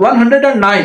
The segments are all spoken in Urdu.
109,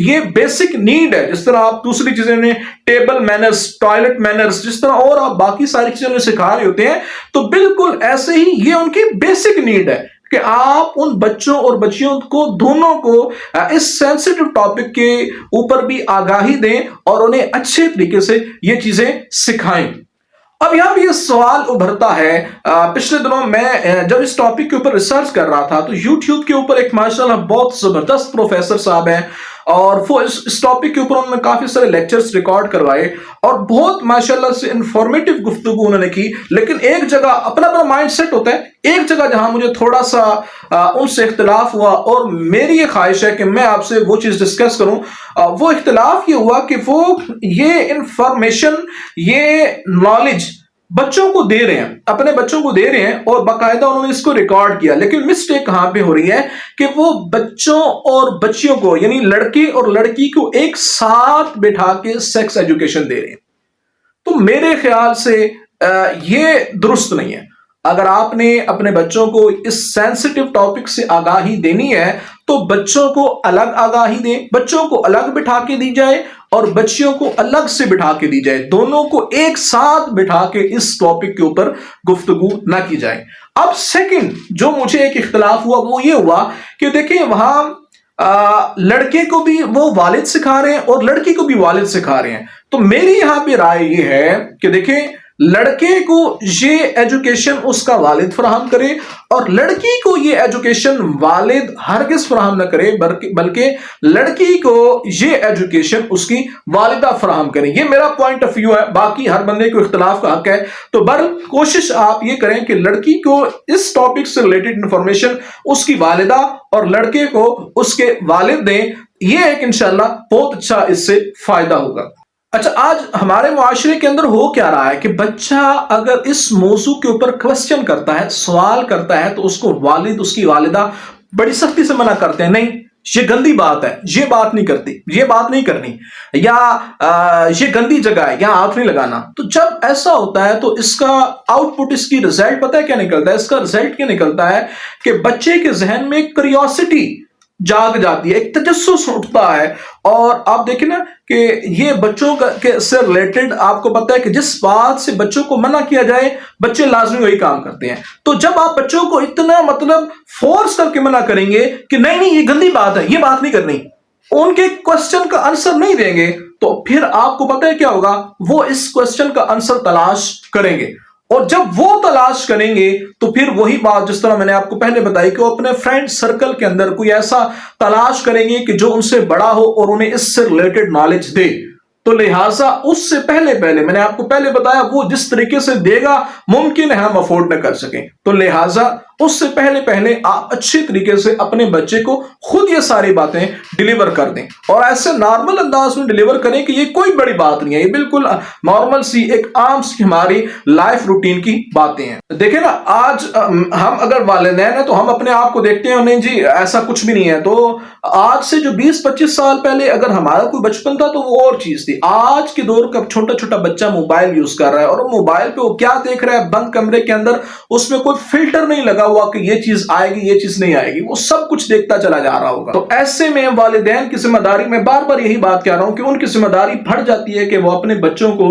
یہ بیسک نیڈ ہے. جس طرح آپ دوسری چیزیں نے ٹیبل مینرز، ٹوائلٹ مینرز، جس طرح اور آپ باقی ساری چیزیں انہیں سکھا رہے ہوتے ہیں، تو بالکل ایسے ہی یہ ان کی بیسک نیڈ ہے کہ آپ ان بچوں اور بچیوں کو دونوں کو اس سینسٹیو ٹاپک کے اوپر بھی آگاہی دیں اور انہیں اچھے طریقے سے یہ چیزیں سکھائیں. اب یہاں بھی یہ سوال ابھرتا ہے، پچھلے دنوں میں جب اس ٹاپک کے اوپر ریسرچ کر رہا تھا تو یوٹیوب کے اوپر ایک ماشاءاللہ بہت زبردست پروفیسر صاحب ہیں، اور وہ اس ٹاپک کے اوپر انہوں نے کافی سارے لیکچرز ریکارڈ کروائے اور بہت ماشاءاللہ سے انفارمیٹیو گفتگو انہوں نے کی. لیکن ایک جگہ اپنا اپنا مائنڈ سیٹ ہوتا ہے، ایک جگہ جہاں مجھے تھوڑا سا ان سے اختلاف ہوا، اور میری یہ خواہش ہے کہ میں آپ سے وہ چیز ڈسکس کروں. وہ اختلاف یہ ہوا کہ وہ یہ انفارمیشن، یہ نالج بچوں کو دے رہے ہیں، اپنے بچوں کو دے رہے ہیں، اور باقاعدہ انہوں نے اس کو ریکارڈ کیا. لیکن مسٹیک کہاں پہ ہو رہی ہے کہ وہ بچوں اور بچیوں کو، یعنی لڑکے اور لڑکی کو ایک ساتھ بٹھا کے سیکس ایجوکیشن دے رہے ہیں. تو میرے خیال سے یہ درست نہیں ہے. اگر آپ نے اپنے بچوں کو اس سینسٹیو ٹاپک سے آگاہی دینی ہے تو بچوں کو الگ آگاہی دیں، بچوں کو الگ بٹھا کے دی جائے اور بچیوں کو الگ سے بٹھا کے دی جائے، دونوں کو ایک ساتھ بٹھا کے اس ٹاپک کے اوپر گفتگو نہ کی جائے. اب سیکنڈ جو مجھے ایک اختلاف ہوا وہ یہ ہوا کہ دیکھیں وہاں لڑکے کو بھی وہ والد سکھا رہے ہیں اور لڑکی کو بھی والد سکھا رہے ہیں. تو میری یہاں پہ رائے یہ ہے کہ دیکھیں لڑکے کو یہ ایجوکیشن اس کا والد فراہم کرے اور لڑکی کو یہ ایجوکیشن والد ہرگز فراہم نہ کرے، بلکہ لڑکی کو یہ ایجوکیشن اس کی والدہ فراہم کرے. یہ میرا پوائنٹ آف ویو ہے، باقی ہر بندے کو اختلاف کا حق ہے. تو بہرحال کوشش آپ یہ کریں کہ لڑکی کو اس ٹاپک سے ریلیٹڈ انفارمیشن اس کی والدہ اور لڑکے کو اس کے والد دیں. یہ ایک انشاءاللہ بہت اچھا اس سے فائدہ ہوگا. اچھا، آج ہمارے معاشرے کے اندر ہو کیا رہا ہے کہ بچہ اگر اس موضوع کے اوپر کوسچن کرتا ہے، سوال کرتا ہے، تو اس کو والد، اس کی والدہ بڑی سختی سے منع کرتے ہیں، نہیں یہ گندی بات ہے، یہ بات نہیں کرتی، یہ بات نہیں کرنی، یا یہ گندی جگہ ہے، یہاں ہاتھ نہیں لگانا. تو جب ایسا ہوتا ہے تو اس کا آؤٹ پٹ، اس کی رزلٹ پتہ ہے کیا نکلتا ہے؟ اس کا رزلٹ کیا نکلتا ہے کہ بچے کے ذہن میں کریوسٹی جاگ جاتی ہے، ایک تجسس اٹھتا ہے. اور آپ دیکھیں نا کہ یہ بچوں سے ریلیٹڈ آپ کو پتا ہے کہ جس بات سے بچوں کو منع کیا جائے بچے لازمی وہی کام کرتے ہیں. تو جب آپ بچوں کو اتنا فورس کر کے منع کریں گے کہ نہیں نہیں یہ گندی بات ہے، یہ بات نہیں کرنی، ان کے کوسچن کا آنسر نہیں دیں گے، تو پھر آپ کو پتا ہے کیا ہوگا؟ وہ اس کوسچن کا آنسر تلاش کریں گے، اور جب وہ تلاش کریں گے تو پھر وہی بات جس طرح میں نے آپ کو پہلے بتائی کہ وہ اپنے فرینڈ سرکل کے اندر کوئی ایسا تلاش کریں گے کہ جو ان سے بڑا ہو اور انہیں اس سے ریلیٹڈ نالج دے. تو لہٰذا اس سے پہلے میں نے آپ کو پہلے بتایا وہ جس طریقے سے دے گا ممکن ہے ہم افورڈ نہ کر سکیں. تو لہٰذا اس سے پہلے آپ اچھے طریقے سے اپنے بچے کو خود یہ ساری باتیں ڈیلیور کر دیں، اور ایسے نارمل انداز میں ڈیلیور کریں کہ یہ کوئی بڑی بات نہیں ہے، یہ بالکل نارمل سی ایک عام سی ہماری لائف روٹین کی باتیں ہیں. دیکھیں نا، آج ہم اگر والدین ہیں تو ہم اپنے آپ کو دیکھتے ہیں نہیں جی ایسا کچھ بھی نہیں ہے. تو آج سے جو 20-25 سال پہلے اگر ہمارا کوئی بچپن تھا تو وہ اور چیز تھی. آج کے دور کا چھوٹا چھوٹا بچہ موبائل یوز کر رہا ہے، اور موبائل پہ وہ کیا دیکھ رہا ہے بند کمرے کے اندر، اس میں کوئی فلٹر نہیں لگا ہوا کہ یہ چیز آئے گی یہ چیز نہیں آئے گی، وہ سب کچھ دیکھتا چلا جا رہا ہوگا. تو ایسے میں والدین کی ذمہ داری، میں بار بار یہی بات کہہ رہا ہوں کہ ان کی ذمہ داری بڑھ جاتی ہے کہ وہ اپنے بچوں کو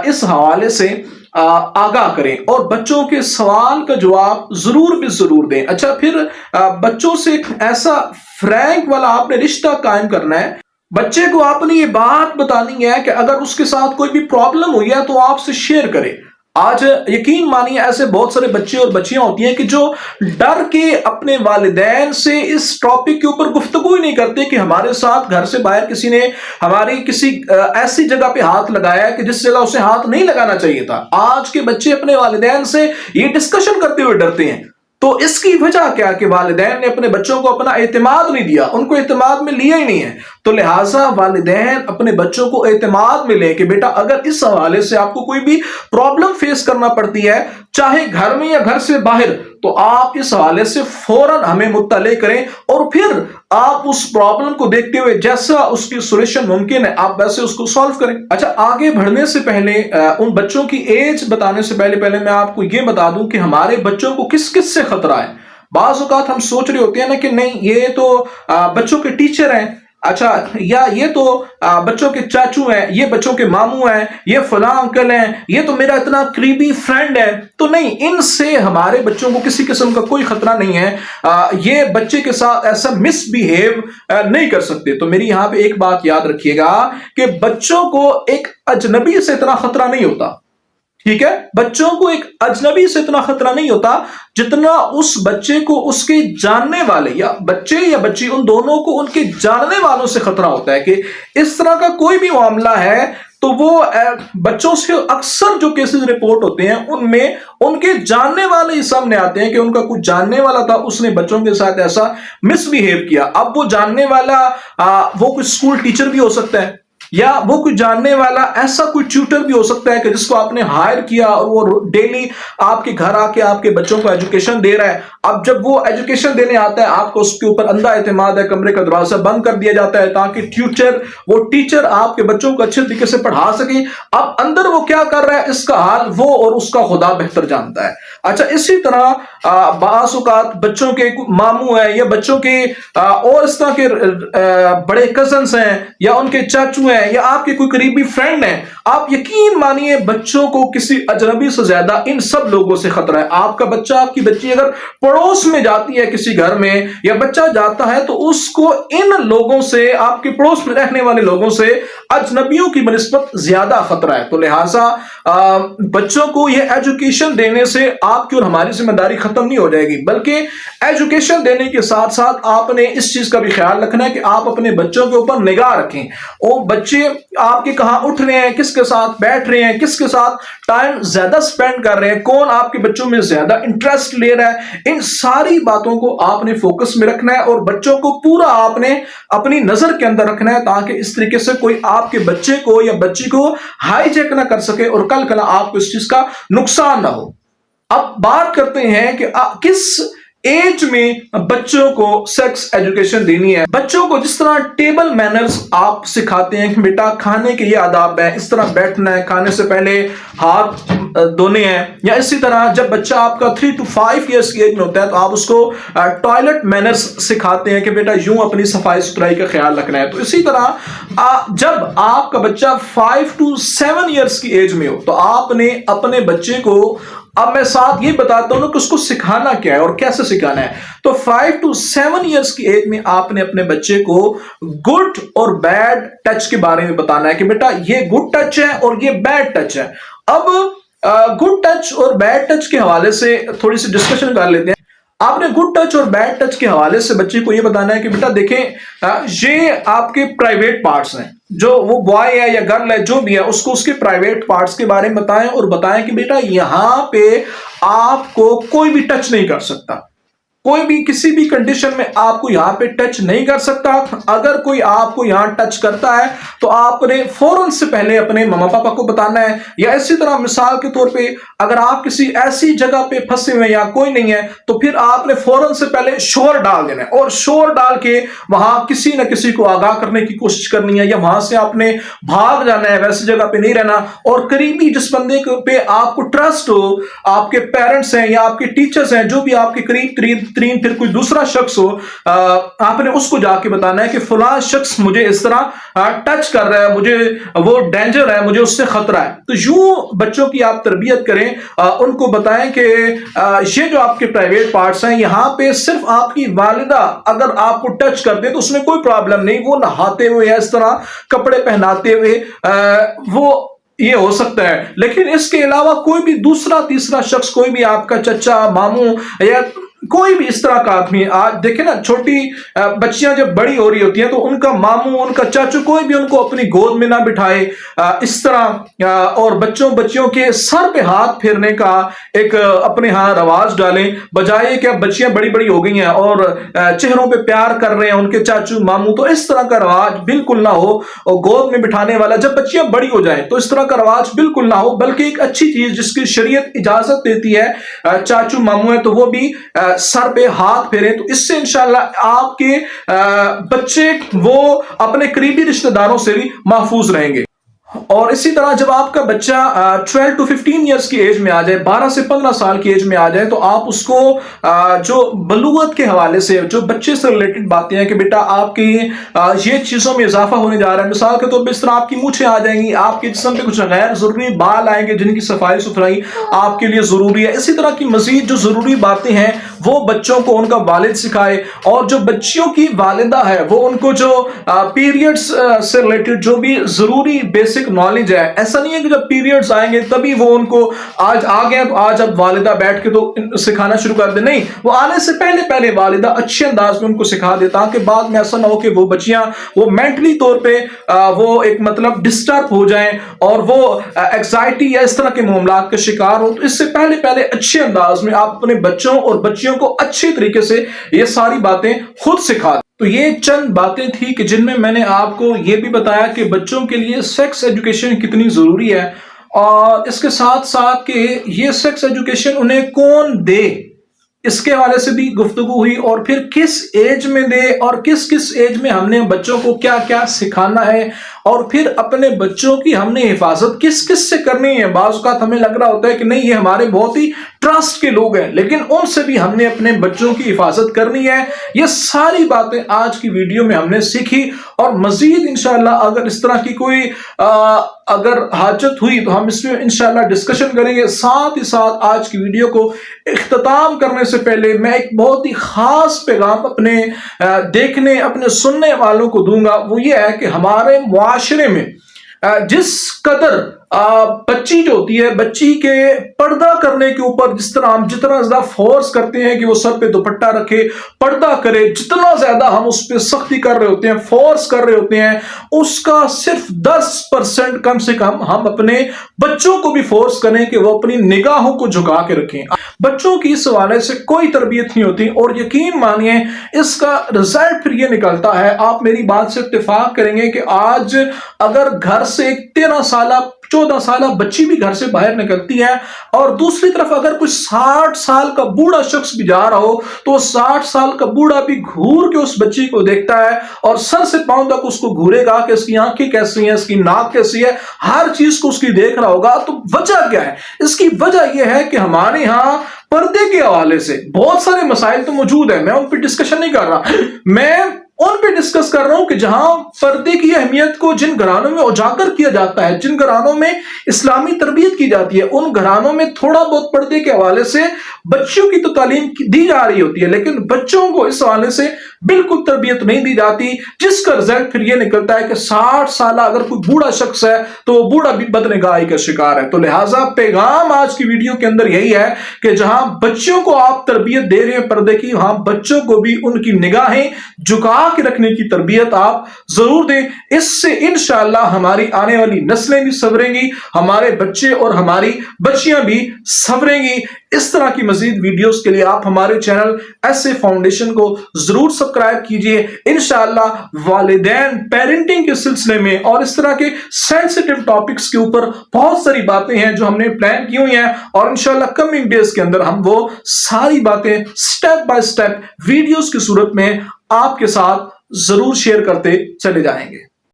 اس حوالے سے آگاہ کریں اور بچوں کے سوال کا جواب ضرور بھی ضرور دیں. اچھا، پھر بچوں سے ایک ایسا فرینک والا آپ نے رشتہ قائم کرنا ہے. بچے کو آپ نے یہ بات بتانی ہے کہ اگر اس کے ساتھ کوئی بھی پرابلم ہوئی ہے تو آپ سے شیئر کرے. آج یقین مانیے ایسے بہت سارے بچے اور بچیاں ہوتی ہیں کہ جو ڈر کے اپنے والدین سے اس ٹاپک کے اوپر گفتگو ہی نہیں کرتے کہ ہمارے ساتھ گھر سے باہر کسی نے ہماری کسی ایسی جگہ پہ ہاتھ لگایا کہ جس جگہ اسے ہاتھ نہیں لگانا چاہیے تھا. آج کے بچے اپنے والدین سے یہ ڈسکشن کرتے ہوئے ڈرتے ہیں. تو اس کی وجہ کیا کہ والدین نے اپنے بچوں کو اپنا اعتماد نہیں دیا، ان کو اعتماد میں لیا ہی نہیں ہے. تو لہٰذا والدین اپنے بچوں کو اعتماد میں لیں کہ بیٹا اگر اس حوالے سے آپ کو کوئی بھی پرابلم فیس کرنا پڑتی ہے چاہے گھر میں یا گھر سے باہر، تو آپ اس حوالے سے فوراً ہمیں مطلع کریں، اور پھر آپ اس پرابلم کو دیکھتے ہوئے جیسا اس کی سولوشن ممکن ہے آپ ویسے اس کو سالو کریں. اچھا، آگے بڑھنے سے پہلے ان بچوں کی ایج بتانے سے پہلے میں آپ کو یہ بتا دوں کہ ہمارے بچوں کو کس کس سے خطرہ ہے. بعض اوقات ہم سوچ رہے ہوتے ہیں نا کہ نہیں یہ تو بچوں کے ٹیچر ہیں، اچھا، یا یہ تو بچوں کے چاچو ہیں، یہ بچوں کے ماموں ہیں، یہ فلاں انکل ہیں، یہ تو میرا اتنا قریبی فرینڈ ہے، تو نہیں، ان سے ہمارے بچوں کو کسی قسم کا کوئی خطرہ نہیں ہے، یہ بچے کے ساتھ ایسا مس بیہیو نہیں کر سکتے۔ تو میری یہاں پہ ایک بات یاد رکھیے گا کہ بچوں کو ایک اجنبی سے اتنا خطرہ نہیں ہوتا، ٹھیک ہے؟ بچوں کو ایک اجنبی سے اتنا خطرہ نہیں ہوتا جتنا اس بچے کو اس کے جاننے والے، یا بچے یا بچی، ان دونوں کو ان کے جاننے والوں سے خطرہ ہوتا ہے کہ اس طرح کا کوئی بھی معاملہ ہے تو وہ بچوں سے اکثر جو کیسز رپورٹ ہوتے ہیں ان میں ان کے جاننے والے ہی سامنے آتے ہیں کہ ان کا کچھ جاننے والا تھا، اس نے بچوں کے ساتھ ایسا مس بیہیو کیا۔ اب وہ جاننے والا وہ کوئی اسکول ٹیچر بھی ہو سکتا ہے، یا وہ کوئی جاننے والا ایسا کوئی ٹیوٹر بھی ہو سکتا ہے کہ جس کو آپ نے ہائر کیا اور وہ ڈیلی آپ کے گھر آ کے آپ کے بچوں کو ایجوکیشن دے رہا ہے۔ اب جب وہ ایجوکیشن دینے آتا ہے، آپ کو اس کے اوپر اندھا اعتماد ہے، کمرے کا دروازہ بند کر دیا جاتا ہے تاکہ وہ ٹیچر آپ کے بچوں کو اچھے طریقے سے پڑھا سکے۔ اب اندر وہ کیا کر رہا ہے، اس کا حال وہ اور اس کا خدا بہتر جانتا ہے۔ اچھا، اسی طرح بعض اوقات بچوں کے ماموں ہیں، یا بچوں کے اور اس طرح کے بڑے کزنس ہیں، یا ان کے چاچو ہیں، یا آپ کے کوئی قریبی فرینڈ ہیں، آپ یقین مانیے بچوں کو کسی اجنبی سے زیادہ ان سب لوگوں سے خطرہ ہے۔ آپ کا بچہ، آپ کی بچی اگر پڑوس میں جاتی ہے کسی گھر میں، یا بچہ جاتا ہے، تو اس کو ان لوگوں سے، آپ کے پڑوس میں رہنے والے لوگوں سے اجنبیوں کی بنسبت زیادہ خطرہ ہے۔ تو لہٰذا بچوں کو یہ ایجوکیشن دینے سے آپ کی اور ہماری ذمہ داری ختم نہیں ہو جائے گی، بلکہ ایجوکیشن دینے کے ساتھ ساتھ آپ نے اس چیز کا بھی خیال رکھنا ہے کہ آپ اپنے بچوں کے اوپر نگاہ رکھیں۔ وہ بچے آپ کے کہاں اٹھ رہے ہیں، کس کے ساتھ بیٹھ رہے ہیں، کس کے ساتھ ٹائم زیادہ سپینڈ کر رہے ہیں، کون آپ کے بچوں میں زیادہ انٹرسٹ لے رہا ہے، ان ساری باتوں کو آپ نے فوکس میں رکھنا ہے، اور بچوں کو پورا آپ نے اپنی نظر کے اندر رکھنا ہے تاکہ اس طریقے سے کوئی آپ کے بچے کو یا بچی کو ہائی جیک نہ کر سکے اور کل آپ کو اس چیز کا نقصان نہ ہو۔ اب بات کرتے ہیں کہ کس ایج میں بچوں کو سیکس ایجوکیشن دینی ہے۔ بچوں کو جس طرح ٹیبل مینرز آپ سکھاتے ہیں کہ بیٹا کھانے کے یہ آداب ہے، اس طرح بیٹھنا ہے، کھانے سے پہلے ہاتھ دھونے ہیں، یا اسی طرح جب بچہ آپ کا 3 to 5 ایئرس کی ایج میں ہوتا ہے تو آپ اس کو ٹوائلٹ مینرز سکھاتے ہیں کہ بیٹا یوں اپنی صفائی ستھرائی کا خیال رکھنا ہے۔ تو اسی طرح جب آپ کا بچہ 5 to 7 ایئرس کی ایج میں ہو تو آپ نے اپنے بچے کو، اب میں ساتھ یہ بتاتا ہوں کہ اس کو سکھانا کیا ہے اور کیسے سکھانا ہے۔ تو 5 to 7 ایئرس کی ایج میں آپ نے اپنے بچے کو گڈ اور بیڈ ٹچ کے بارے میں بتانا ہے کہ بیٹا یہ گڈ ٹچ ہے اور یہ بیڈ ٹچ ہے۔ اب گڈ ٹچ اور بیڈ ٹچ کے حوالے سے تھوڑی سی ڈسکشن کر لیتے ہیں۔ آپ نے گڈ ٹچ اور بیڈ ٹچ کے حوالے سے بچے کو یہ بتانا ہے کہ بیٹا دیکھیں، یہ آپ کے پرائیویٹ پارٹس ہیں، جو وہ بوائے ہے یا گرل ہے جو بھی ہے، اس کو اس کے پرائیویٹ پارٹس کے بارے میں بتائیں، اور بتائیں کہ بیٹا یہاں پہ آپ کو کوئی بھی ٹچ نہیں کر سکتا، کوئی بھی کسی بھی کنڈیشن میں آپ کو یہاں پہ ٹچ نہیں کر سکتا۔ اگر کوئی آپ کو یہاں ٹچ کرتا ہے تو آپ نے فوراً سے پہلے اپنے ماما پاپا کو بتانا ہے، یا اسی طرح مثال کے طور پہ اگر آپ کسی ایسی جگہ پہ پھنسے ہوئے یا کوئی نہیں ہے تو پھر آپ نے فوراً سے پہلے شور ڈال دینا ہے، اور شور ڈال کے وہاں کسی نہ کسی کو آگاہ کرنے کی کوشش کرنی ہے، یا وہاں سے آپ نے بھاگ جانا ہے، ویسی جگہ پہ نہیں رہنا۔ اور قریبی جس بندے پہ آپ کو ٹرسٹ ہو، آپ کے پیرنٹس ہیں یا آپ کے ٹیچرز ہیں، جو بھی آپ کے قریب ترین پھر کوئی دوسرا شخص ہو، آپ نے اس کو جا کے بتانا ہے کہ فلاں شخص مجھے اس طرح ٹچ کر رہا ہے، مجھے وہ ڈینجر ہے، مجھے اس سے خطرہ ہے۔ تو یوں بچوں کی آپ تربیت کریں، ان کو بتائیں کہ یہ جو آپ کے پرائیویٹ پارٹس ہیں، یہاں پہ صرف آپ کی والدہ اگر آپ کو ٹچ کر دے تو اس میں کوئی پرابلم نہیں، وہ نہاتے ہوئے یا اس طرح کپڑے پہناتے ہوئے وہ یہ ہو سکتا ہے، لیکن اس کے علاوہ کوئی بھی دوسرا تیسرا شخص، کوئی بھی آپ کا چچا، ماموں، یا کوئی بھی اس طرح کا آدمی، آج دیکھیں نا چھوٹی بچیاں جب بڑی ہو رہی ہوتی ہیں تو ان کا ماموں، ان کا چاچو، کوئی بھی ان کو اپنی گود میں نہ بٹھائے اس طرح، اور بچیوں کے سر پہ ہاتھ پھیرنے کا ایک اپنے ہاں رواج ڈالیں، بجائے کہ اب بچیاں بڑی بڑی ہو گئی ہیں اور چہروں پہ پیار کر رہے ہیں ان کے چاچو ماموں، تو اس طرح کا رواج بالکل نہ ہو۔ اور گود میں بٹھانے والا جب بچیاں بڑی ہو جائیں تو اس طرح کا رواج بالکل نہ ہو، بلکہ ایک اچھی چیز جس کی شریعت اجازت دیتی ہے، چاچو ماموں ہیں تو وہ بھی سر پہ ہاتھ پھیریں، تو اس سے انشاءاللہ آپ کے بچے وہ اپنے قریبی رشتہ داروں سے بھی محفوظ رہیں گے۔ اور اسی طرح جب آپ کا بچہ 12 to 15 ایئرس کی ایج میں آ جائے، 12 سے 15 سال کی ایج میں آ جائے، تو آپ اس کو جو بلوغت کے حوالے سے جو بچے سے ریلیٹڈ باتیں ہیں کہ بیٹا آپ کی یہ چیزوں میں اضافہ ہونے جا رہا ہے، مثال کے طور پہ اس طرح آپ کی مونچھیں آ جائیں گی، آپ کے جسم پہ کچھ غیر ضروری بال آئیں گے جن کی صفائی ستھرائی آپ کے لیے ضروری ہے، اسی طرح کی مزید جو ضروری باتیں ہیں وہ بچوں کو ان کا والد سکھائے، اور جو بچیوں کی والدہ ہے وہ ان کو جو پیریڈز سے ریلیٹڈ جو بھی ضروری بیسک نالج ہے، ایسا نہیں ہے کہ جب پیریڈز آئیں گے تبھی وہ ان کو آج آ گئے تو آج اب والدہ بیٹھ کے تو سکھانا شروع کر دے، نہیں، وہ آنے سے پہلے والدہ اچھے انداز میں ان کو سکھا دے تاکہ بعد میں ایسا نہ ہو کہ وہ بچیاں وہ مینٹلی طور پہ وہ ایک مطلب ڈسٹرب ہو جائیں اور وہ ایگزائٹی یا اس طرح کے معاملات کا شکار ہو۔ تو اس سے پہلے اچھے انداز میں آپ اپنے بچوں اور بچیوں کو اچھے طریقے سے یہ ساری باتیں خود سکھا دیں۔ تو یہ چند باتیں تھی کہ جن میں نے آپ کو یہ بھی بتایا کہ بچوں کے لیے سیکس ایجوکیشن کتنی ضروری ہے، اور اس کے ساتھ ساتھ کہ یہ سیکس ایجوکیشن انہیں کون دے، اس کے حوالے سے بھی گفتگو ہوئی، اور پھر کس ایج میں دے اور کس ایج میں ہم نے بچوں کو کیا کیا سکھانا ہے، اور پھر اپنے بچوں کی ہم نے حفاظت کس سے کرنی ہے۔ بعض اوقات ہمیں لگ رہا ہوتا ہے کہ نہیں یہ ہمارے بہت ہی ٹرسٹ کے لوگ ہیں، لیکن ان سے بھی ہم نے اپنے بچوں کی حفاظت کرنی ہے۔ یہ ساری باتیں آج کی ویڈیو میں ہم نے سیکھی، اور مزید انشاءاللہ اگر اس طرح کی کوئی اگر حاجت ہوئی تو ہم اس میں انشاءاللہ ڈسکشن کریں گے۔ ساتھ ہی ساتھ آج کی ویڈیو کو اختتام کرنے سے پہلے میں ایک بہت ہی خاص پیغام اپنے دیکھنے اپنے سننے والوں کو دوں گا، وہ یہ ہے کہ ہمارے معاشرے میں جس قدر بچی جو ہوتی ہے، بچی کے پردہ کرنے کے اوپر جس طرح ہم جتنا زیادہ فورس کرتے ہیں کہ وہ سر پہ دوپٹہ رکھے، پردہ کرے، جتنا زیادہ ہم اس پہ سختی کر رہے ہوتے ہیں، فورس کر رہے ہوتے ہیں، اس کا صرف 10% کم سے کم ہم اپنے بچوں کو بھی فورس کریں کہ وہ اپنی نگاہوں کو جھکا کے رکھیں۔ بچوں کی اس حوالے سے کوئی تربیت نہیں ہوتی، اور یقین مانیے اس کا رزلٹ پھر یہ نکلتا ہے، آپ میری بات سے اتفاق کریں گے کہ آج اگر گھر سے ایک 13 سالہ 14 سالہ بچی بھی گھر سے باہر نکلتی ہے، اور دوسری طرف اگر کوئی 60 سال کا بوڑھا شخص بھی جا رہا ہو تو 60 سال کا بوڑھا بھی گھور کے اس بچی کو دیکھتا ہے، اور سر سے پاؤں تک اس کو گھورے گا کہ اس کی آنکھیں کیسی ہیں، اس کی ناک کیسی ہے، ہر چیز کو اس کی دیکھ رہا ہوگا۔ تو وجہ کیا ہے؟ اس کی وجہ یہ ہے کہ ہمارے ہاں پردے کے حوالے سے بہت سارے مسائل تو موجود ہیں، میں ان پہ ڈسکشن نہیں کر رہا، میں ان پہ ڈسکس کر رہا ہوں کہ جہاں پردے کی اہمیت کو جن گھرانوں میں اجاگر کیا جاتا ہے، جن گھرانوں میں اسلامی تربیت کی جاتی ہے، ان گھرانوں میں تھوڑا بہت پردے کے حوالے سے بچوں کی تو تعلیم دی جا رہی ہوتی ہے، لیکن بچوں کو اس حوالے سے بالکل تربیت نہیں دی جاتی، جس کا رزلٹ پھر یہ نکلتا ہے کہ 60 سالہ اگر کوئی بوڑھا شخص ہے تو وہ بوڑھا بھی بدنگاہی کا شکار ہے۔ تو لہٰذا پیغام آج کی ویڈیو کے اندر یہی ہے کہ جہاں بچوں کو آپ تربیت دے رہے ہیں پردے کی، وہاں بچوں کو بھی ان کی نگاہیں جھکا کے رکھنے کی تربیت آپ ضرور دیں۔ اس سے انشاءاللہ ہماری آنے والی نسلیں بھی سنوریں گی، ہمارے بچے اور ہماری بچیاں بھی سنوریں گی۔ اس طرح کی مزید ویڈیوز کے لیے آپ ہمارے چینل ایسے فاؤنڈیشن کو ضرور سبسکرائب کیجئے۔ انشاءاللہ والدین پیرنٹنگ کے سلسلے میں اور اس طرح کے سینسٹیو ٹاپکس کے اوپر بہت ساری باتیں ہیں جو ہم نے پلان کی ہوئی ہیں، اور انشاءاللہ کمنگ ڈیز کے اندر ہم وہ ساری باتیں سٹیپ بائی سٹیپ ویڈیوز کی صورت میں آپ کے ساتھ ضرور شیئر کرتے چلے جائیں گے۔